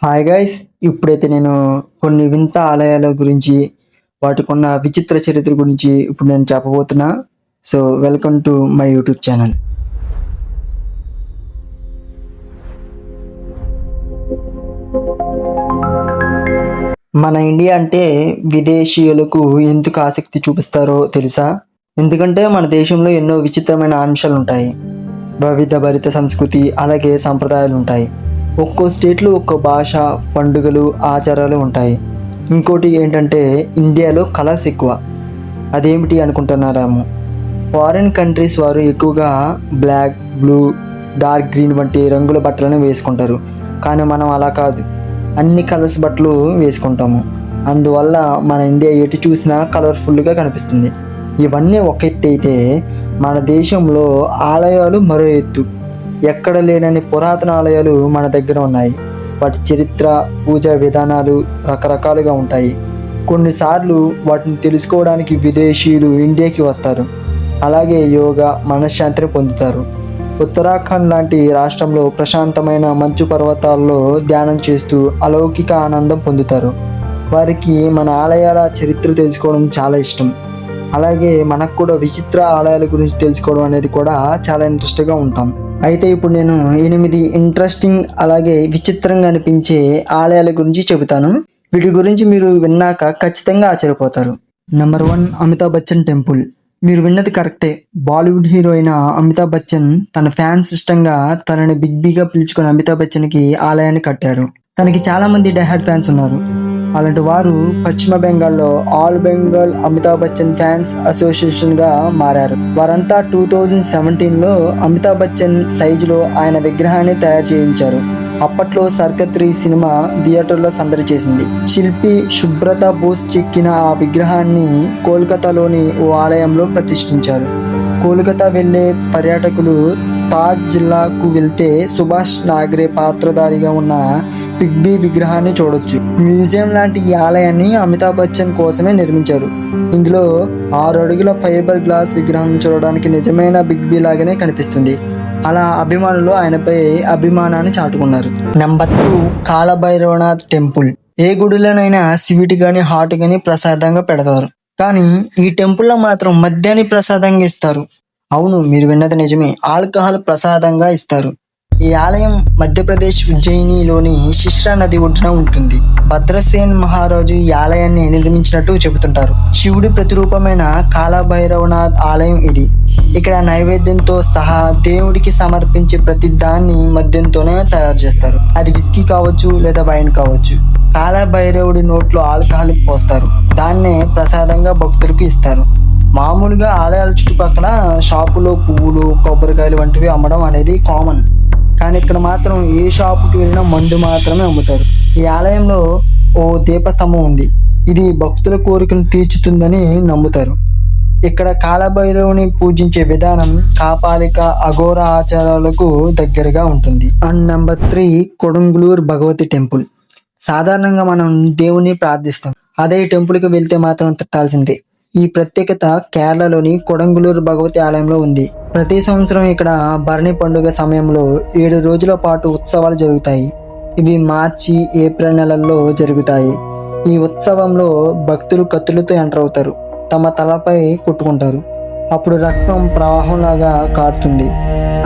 Hi guys, ఇప్పుడైతే నేను కొన్ని వింత ఆలయాల గురించి వాటికున్న విచిత్ర చరిత్ర గురించి ఇప్పుడు నేను చెప్పబోతున్నా. So welcome to my YouTube channel. మన ఇండియా అంటే విదేశీయులకు ఎందుకు ఆసక్తి చూపిస్తారో తెలుసా? ఎందుకంటే మన దేశంలో ఎన్నో విచిత్రమైన అంశాలు ఉంటాయి. వివిధ భరిత సంస్కృతి అలాగే సంప్రదాయాలు ఉంటాయి. ఒక్కో స్టేట్లో ఒక్కో భాష, పండుగలు, ఆచారాలు ఉంటాయి. ఇంకోటి ఏంటంటే ఇండియాలో కలర్స్ ఎక్కువ. అదేమిటి అనుకుంటున్నారేమో. ఫారిన్ కంట్రీస్ వారు ఎక్కువగా బ్లాక్, బ్లూ, డార్క్ గ్రీన్ వంటి రంగుల బట్టలను వేసుకుంటారు. కానీ మనం అలా కాదు, అన్ని కలర్స్ బట్టలు వేసుకుంటాము. అందువల్ల మన ఇండియా ఎటు చూసినా కలర్ఫుల్గా కనిపిస్తుంది. ఇవన్నీ ఒక ఎత్తు అయితే మన దేశంలో ఆలయాలు మరో ఎత్తు. ఎక్కడ లేనని పురాతన ఆలయాలు మన దగ్గర ఉన్నాయి. వాటి చరిత్ర, పూజా విధానాలు రకరకాలుగా ఉంటాయి. కొన్నిసార్లు వాటిని తెలుసుకోవడానికి విదేశీయులు ఇండియాకి వస్తారు. అలాగే యోగా, మనశ్శాంతిని పొందుతారు. ఉత్తరాఖండ్ లాంటి రాష్ట్రంలో ప్రశాంతమైన మంచు పర్వతాల్లో ధ్యానం చేస్తూ అలౌకిక ఆనందం పొందుతారు. వారికి మన ఆలయాల చరిత్ర తెలుసుకోవడం చాలా ఇష్టం. అలాగే మనకు కూడా విచిత్ర ఆలయాల గురించి తెలుసుకోవడం అనేది కూడా చాలా ఇంట్రెస్ట్గా ఉంటాం. అయితే ఇప్పుడు నేను 8 ఇంట్రెస్టింగ్ అలాగే విచిత్రంగా అనిపించే ఆలయాల గురించి చెబుతాను. వీటి గురించి మీరు విన్నాక ఖచ్చితంగా ఆశ్చర్యపోతారు. Number 1, Amitabh Bachchan temple. మీరు విన్నది కరెక్టే. బాలీవుడ్ హీరో అయిన అమితాబ్ బచ్చన్ తన ఫ్యాన్స్ ఇష్టంగా తనని బిగ్ బిగా పిలుచుకుని అమితాబ్ బచ్చన్కి ఆలయాన్ని కట్టారు. తనకి చాలా మంది డైహార్డ్ ఫ్యాన్స్ ఉన్నారు. అలాంటి వారు పశ్చిమ బెంగాల్లో ఆల్ బెంగాల్ అమితాబ్ బచ్చన్ ఫ్యాన్స్ అసోసియేషన్గా మారారు. వారంతా 2017లో అమితాబ్ బచ్చన్ సైజులో ఆయన విగ్రహాన్ని తయారు చేయించారు. అప్పట్లో సర్కత్ 3 సినిమా థియేటర్లో సందడి చేసింది. శిల్పి సుబ్రత బోస్ చెక్కిన ఆ విగ్రహాన్ని కోల్కతాలోని ఓ ఆలయంలో ప్రతిష్ఠించారు. కోల్కతా వెళ్లే పర్యాటకులు తాజ్ జిల్లాకు వెళ్తే సుభాష్ నాగ్రే పాత్రధారిగా ఉన్న బిగ్ విగ్రహాన్ని చూడొచ్చు. మ్యూజియం లాంటి ఈ ఆలయాన్ని అమితాబ్ బచ్చన్ కోసమే నిర్మించారు. ఇందులో 6 అడుగుల ఫైబర్ గ్లాస్ విగ్రహం చూడడానికి నిజమైన బిగ్ బి లాగానే కనిపిస్తుంది. అలా అభిమానులు ఆయనపై అభిమానాన్ని చాటుకున్నారు. Number 2, Kalabhairavanath temple. ఏ గుడిలోనైనా స్వీట్ గాని హాట్ గాని ప్రసాదంగా పెడతారు. కానీ ఈ టెంపుల్లో మాత్రం మద్యాన్ని ప్రసాదంగా ఇస్తారు. అవును, మీరు విన్నది నిజమే. ఆల్కహాల్ ప్రసాదంగా ఇస్తారు. ఈ ఆలయం మధ్యప్రదేశ్ ఉజ్జయినిలోని శిష్రా నది ఒడ్డున ఉంటుంది. భద్రసేన్ మహారాజు ఈ ఆలయాన్ని నిర్మించినట్టు చెబుతుంటారు. శివుడి ప్రతిరూపమైన కాలభైరవనాథ్ ఆలయం ఇది. ఇక్కడ నైవేద్యంతో సహా దేవుడికి సమర్పించే ప్రతి దాన్ని మద్యంతోనే తయారు చేస్తారు. అది విస్కీ కావచ్చు లేదా వైన్ కావచ్చు. కాలభైరవుడి నోట్లో ఆల్కహాల్ పోస్తారు. దాన్నే ప్రసాదంగా భక్తులకు ఇస్తారు. మామూలుగా ఆలయాల చుట్టుపక్కల షాపులో పువ్వులు, కొబ్బరికాయలు వంటివి అమ్మడం అనేది కామన్. కానీ ఇక్కడ మాత్రం ఏ షాపుకి వెళ్ళినా మందు మాత్రమే అమ్ముతారు. ఈ ఆలయంలో ఓ దీపస్తంభం ఉంది. ఇది భక్తుల కోరికను తీర్చుతుందని నమ్ముతారు. ఇక్కడ కాలభైరవుని పూజించే విధానం కాపాలిక, అఘోర ఆచారాలకు దగ్గరగా ఉంటుంది. And number 3, Kodungallur Bhagavathi temple. సాధారణంగా మనం దేవుని ప్రార్థిస్తాం. అదే ఈ టెంపుల్కి వెళ్తే మాత్రం తిట్టాల్సిందే. ఈ ప్రత్యేకత కేరళలోని కొడంగులూరు భగవతి ఆలయంలో ఉంది. ప్రతి సంవత్సరం ఇక్కడ భరణి పండుగ సమయంలో 7 రోజుల పాటు ఉత్సవాలు జరుగుతాయి. ఇవి మార్చి, ఏప్రిల్ నెలల్లో జరుగుతాయి. ఈ ఉత్సవంలో భక్తులు కత్తులతో ఎంటర్ అవుతారు. తమ తలపై కొట్టుకుంటారు. అప్పుడు రక్తం ప్రవాహంలాగా కారుతుంది.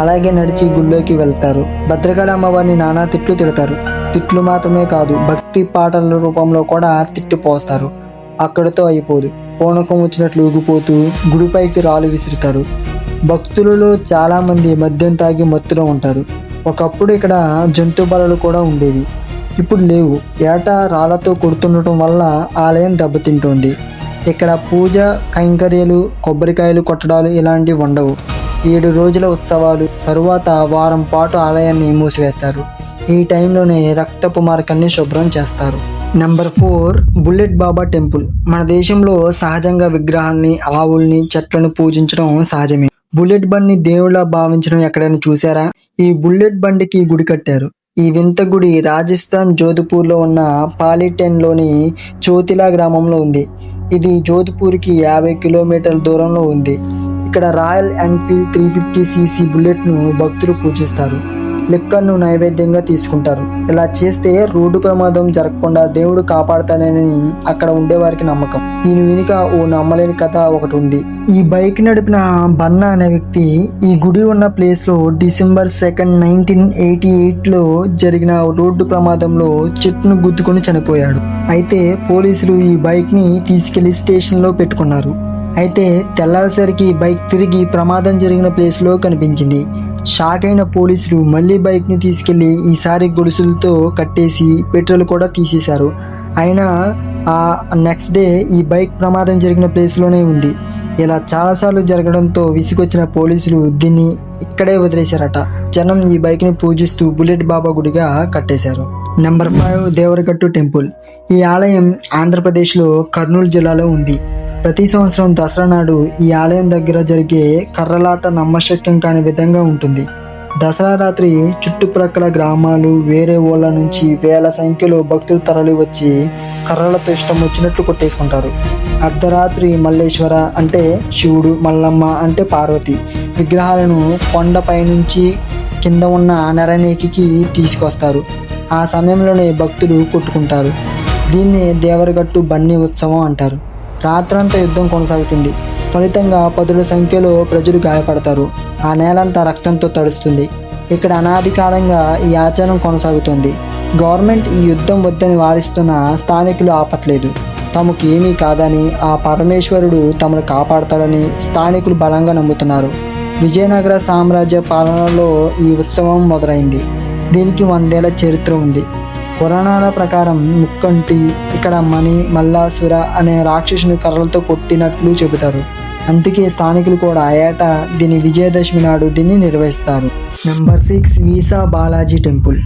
అలాగే నడిచి గుళ్ళోకి వెళ్తారు. భద్రకాళి అమ్మవారిని నానా తిట్లు తిడతారు. తిట్లు మాత్రమే కాదు, భక్తి పాటల రూపంలో కూడా తిట్టి పోస్తారు. అక్కడితో అయిపోదు. పూనకం వచ్చినట్లు ఊగిపోతూ గుడిపైకి రాళ్ళు విసురుతారు. భక్తులలో చాలా మంది మద్యం తాగి మత్తులో ఉంటారు. ఒకప్పుడు ఇక్కడ జంతు బలులు కూడా ఉండేవి. ఇప్పుడు లేవు. ఏటా రాళ్లతో కొడుతుండటం వల్ల ఆలయం దెబ్బతింటోంది. ఇక్కడ పూజ కైంకర్యాలు, కొబ్బరికాయలు కొట్టడాలు ఇలాంటివి ఉండవు. 7 రోజుల ఉత్సవాలు తరువాత వారం పాటు ఆలయాన్ని మూసివేస్తారు. ఈ టైంలోనే రక్తపు మార్కాన్ని శుభ్రం చేస్తారు. నెంబర్ 4, బుల్లెట్ బాబా టెంపుల్. మన దేశంలో సహజంగా విగ్రహాల్ని, ఆవుల్ని, చెట్లను పూజించడం సహజమే. బుల్లెట్ బండిని దేవుళ్ళ భావించడం ఎక్కడైనా చూసారా? ఈ బుల్లెట్ బండికి గుడి కట్టారు. ఈ వింత గుడి రాజస్థాన్ జోధ్పూర్లో ఉన్న పాలిటెన్లోని చోతిలా గ్రామంలో ఉంది. ఇది జోధ్పూర్కి 50 కిలోమీటర్ల దూరంలో ఉంది. ఇక్కడ రాయల్ ఎన్ఫీల్డ్ 350cc బుల్లెట్ను భక్తులు పూజిస్తారు. లిక్కర్ను నైవేద్యంగా తీసుకుంటారు. ఇలా చేస్తే రోడ్డు ప్రమాదం జరగకుండా దేవుడు కాపాడతాడని అక్కడ ఉండేవారికి నమ్మకం. దీని వెనుక ఓ నమ్మలేని కథ ఒకటి ఉంది. ఈ బైక్ నడిపిన బన్నా అనే వ్యక్తి ఈ గుడి ఉన్న ప్లేస్ లో December 2nd, 1988లో జరిగిన రోడ్డు ప్రమాదంలో చెట్టును గుద్దుకొని చనిపోయాడు. అయితే పోలీసులు ఈ బైక్ ని తీసుకెళ్లి స్టేషన్ లో పెట్టుకున్నారు. అయితే తెల్లారేసరికి బైక్ తిరిగి ప్రమాదం జరిగిన ప్లేస్ లో కనిపించింది. షాక్ అయిన పోలీసులు మళ్ళీ బైక్ ని తీసుకెళ్లి ఈసారి గొలుసులతో కట్టేసి పెట్రోల్ కూడా తీసేశారు. అయినా ఆ నెక్స్ట్ డే ఈ బైక్ ప్రమాదం జరిగిన ప్లేస్ లోనే ఉంది. ఇలా చాలాసార్లు జరగడంతో విసిగొచ్చిన పోలీసులు దీన్ని ఇక్కడే వదిలేశారట. జనం ఈ బైక్ ని పూజిస్తూ బుల్లెట్ బాబా గుడిగా కట్టేశారు. Number 5 Devaragattu temple. ఈ ఆలయం ఆంధ్రప్రదేశ్లో కర్నూలు జిల్లాలో ఉంది. ప్రతి సంవత్సరం దసరా నాడు ఈ ఆలయం దగ్గర జరిగే కర్రలాట నమ్మశక్యం కాని విధంగా ఉంటుంది. దసరా రాత్రి చుట్టుప్రక్కల గ్రామాలు, వేరే ఊళ్ళ నుంచి వేల సంఖ్యలో భక్తులు తరలి వచ్చి కర్రలతో ఇష్టం వచ్చినట్లు కొట్టేసుకుంటారు. అర్ధరాత్రి మల్లేశ్వర అంటే శివుడు, మల్లమ్మ అంటే పార్వతి విగ్రహాలను కొండపై నుంచి కింద ఉన్న నెరనేకి తీసుకొస్తారు. ఆ సమయంలోనే భక్తులు కొట్టుకుంటారు. దీన్ని దేవరగట్టు బన్నీ ఉత్సవం అంటారు. రాత్రంతా యుద్ధం కొనసాగుతుంది. ఫలితంగా పదుల సంఖ్యలో ప్రజలు గాయపడతారు. ఆ నేలంతా రక్తంతో తడుస్తుంది. ఇక్కడ అనాది కాలంగా ఈ ఆచారం కొనసాగుతుంది. గవర్నమెంట్ ఈ యుద్ధం వద్దని వారిస్తున్న స్థానికులు ఆపట్లేదు. తమకు ఏమీ కాదని, ఆ పరమేశ్వరుడు తమను కాపాడతాడని స్థానికులు బలంగా నమ్ముతున్నారు. విజయనగర సామ్రాజ్య పాలనలో ఈ ఉత్సవం మొదలైంది. దీనికి 100 ఏళ్ల చరిత్ర ఉంది. పురాణాల ప్రకారం ముక్కంటి ఇక్కడ మణి, మల్లాసుర అనే రాక్షసుని కర్రలతో కొట్టినట్లు చెబుతారు. అందుకే స్థానికులు కూడా ఏటా దీని విజయదశమి నాడు దీన్ని నిర్వహిస్తారు. Number 6 visa Balaji temple.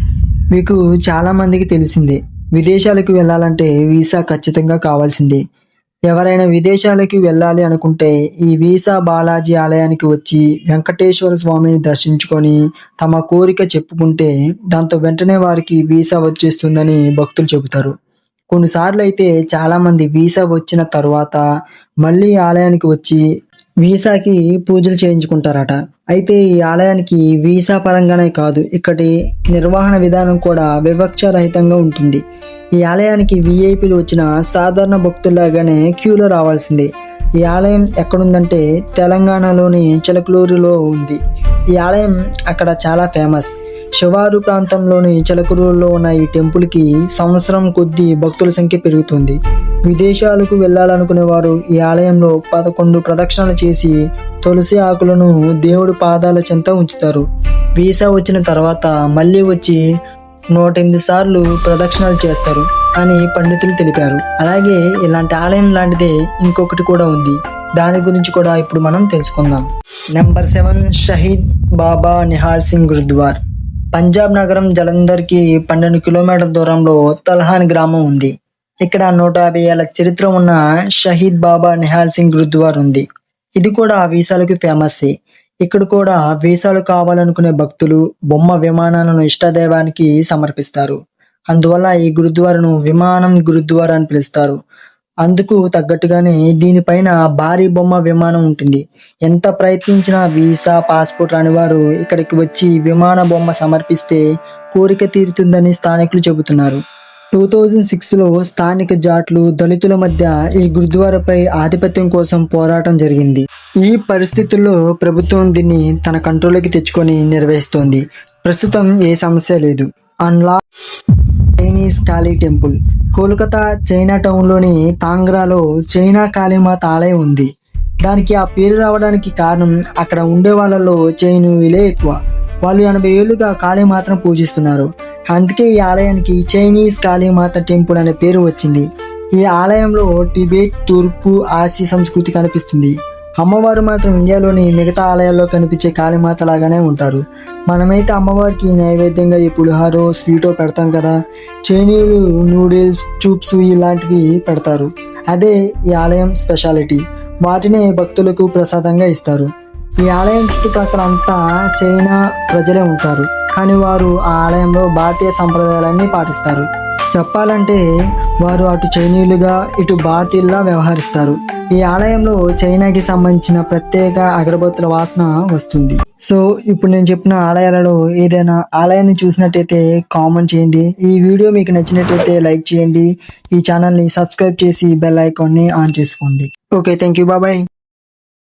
మీకు చాలా మందికి తెలిసిందే, విదేశాలకు వెళ్ళాలంటే వీసా ఖచ్చితంగా కావాల్సిందే. ఎవరైనా విదేశాలకి వెళ్ళాలి అనుకుంటే ఈ వీసా బాలాజీ ఆలయానికి వచ్చి వెంకటేశ్వర స్వామిని దర్శించుకొని తమ కోరిక చెప్పుకుంటే దాంతో వెంటనే వారికి వీసా వచ్చేస్తుందని భక్తులు చెబుతారు. కొన్నిసార్లు అయితే చాలామంది వీసా వచ్చిన తర్వాత మళ్ళీ ఆలయానికి వచ్చి వీసాకి పూజలు చేయించుకుంటారట. అయితే ఈ ఆలయానికి వీసా పరంగానే కాదు, ఇక్కడి నిర్వహణ విధానం కూడా వివక్షరహితంగా ఉంటుంది. ఈ ఆలయానికి విఐపీలు వచ్చిన సాధారణ భక్తుల్లాగానే క్యూలో రావాల్సిందే. ఈ ఆలయం ఎక్కడుందంటే తెలంగాణలోని చిలకలూరులో ఉంది. ఈ ఆలయం అక్కడ చాలా ఫేమస్. శివారు ప్రాంతంలోని చిలకలూరులో ఉన్న ఈ టెంపుల్కి సంవత్సరం కొద్దీ భక్తుల సంఖ్య పెరుగుతుంది. విదేశాలకు వెళ్ళాలనుకునే వారు ఈ ఆలయంలో 11 ప్రదక్షిణలు చేసి తులసి ఆకులను దేవుడి పాదాల చెంత ఉంచుతారు. వీసా వచ్చిన తర్వాత మళ్ళీ వచ్చి 108 సార్లు ప్రదక్షిణలు చేస్తారు అని పండితులు తెలిపారు. అలాగే ఇలాంటి ఆలయం లాంటిదే ఇంకొకటి కూడా ఉంది. దాని గురించి కూడా ఇప్పుడు మనం తెలుసుకుందాం. నెంబర్ 7 షహీద్ బాబా నిహాల్ సింగ్ గురుద్వార్. పంజాబ్ నగరం జలంధర్కి 12 కిలోమీటర్ల దూరంలో తల్హాన్ గ్రామం ఉంది. ఇక్కడ 150 ఏళ్ల చరిత్ర ఉన్న షహీద్ బాబా నిహాల్ సింగ్ గురుద్వార్ ఉంది. ఇది కూడా వీసాలకు ఫేమస్. ఇక్కడ కూడా వీసాలు కావాలనుకునే భక్తులు బొమ్మ విమానాలను ఇష్టదైవానికి సమర్పిస్తారు. అందువల్ల ఈ గురుద్వారాను విమానం గురుద్వారా అని పిలుస్తారు. అందుకు తగ్గట్టుగానే దీనిపైన భారీ బొమ్మ విమానం ఉంటుంది. ఎంత ప్రయత్నించినా వీసా, పాస్పోర్ట్ రాని వారు ఇక్కడికి వచ్చి విమాన బొమ్మ సమర్పిస్తే కోరిక తీరుతుందని స్థానికులు చెబుతున్నారు. 2006లో స్థానిక జాట్లు, దళితుల మధ్య ఈ గురుద్వారాపై ఆధిపత్యం కోసం పోరాటం జరిగింది. ఈ పరిస్థితుల్లో ప్రభుత్వం దీన్ని తన కంట్రోల్లోకి తెచ్చుకొని నిర్వహిస్తోంది. ప్రస్తుతం ఏ సమస్య లేదు. అన్లా Chinese Kali temple. Kolkata China టౌన్లోని తాంగ్రాలో చైనా కాళీమాత ఆలయం ఉంది. దానికి ఆ పేరు రావడానికి కారణం అక్కడ ఉండే వాళ్ళలో చైనీయులే ఎక్కువ. వాళ్ళు 80 ఏళ్లుగా కాళీమాతను పూజిస్తున్నారు. అందుకే ఈ ఆలయానికి చైనీస్ కాళీమాత టెంపుల్ అనే పేరు వచ్చింది. ఈ ఆలయంలో టిబెట్, తూర్పు ఆసియా సంస్కృతి కనిపిస్తుంది. అమ్మవారు మాత్రం ఇండియాలోని మిగతా ఆలయాల్లో కనిపించే కాళీమాత లాగానే ఉంటారు. మనమైతే అమ్మవారికి నైవేద్యంగా ఈ పులిహోర, స్వీటో పెడతాం కదా. చైనీయులు నూడిల్స్, చూప్స్ ఇలాంటివి పెడతారు. అదే ఈ ఆలయం స్పెషాలిటీ. వాటినే భక్తులకు ప్రసాదంగా ఇస్తారు. ఈ ఆలయం చుట్టుప్రక్కల అంతా చైనా ప్రజలే ఉంటారు. కానీ వారు ఆ ఆలయంలో భారతీయ సంప్రదాయాలన్నీ పాటిస్తారు. చెప్పాలంటే వారు అటు చైనీయులుగా ఇటు భారతీయుల్లా వ్యవహరిస్తారు. ఈ ఆలయంలో చైనాకి సంబంధించిన ప్రత్యేక అగరబత్తుల వాసన వస్తుంది. సో ఇప్పుడు నేను చెప్పిన ఆలయాలలో ఏదైనా ఆలయాన్ని చూసినట్టయితే కామెంట్ చేయండి. ఈ వీడియో మీకు నచ్చినట్టయితే లైక్ చేయండి. ఈ ఛానల్ని సబ్స్క్రైబ్ చేసి బెల్ ఐకాన్ని ఆన్ చేసుకోండి. Okay, thank you, bye.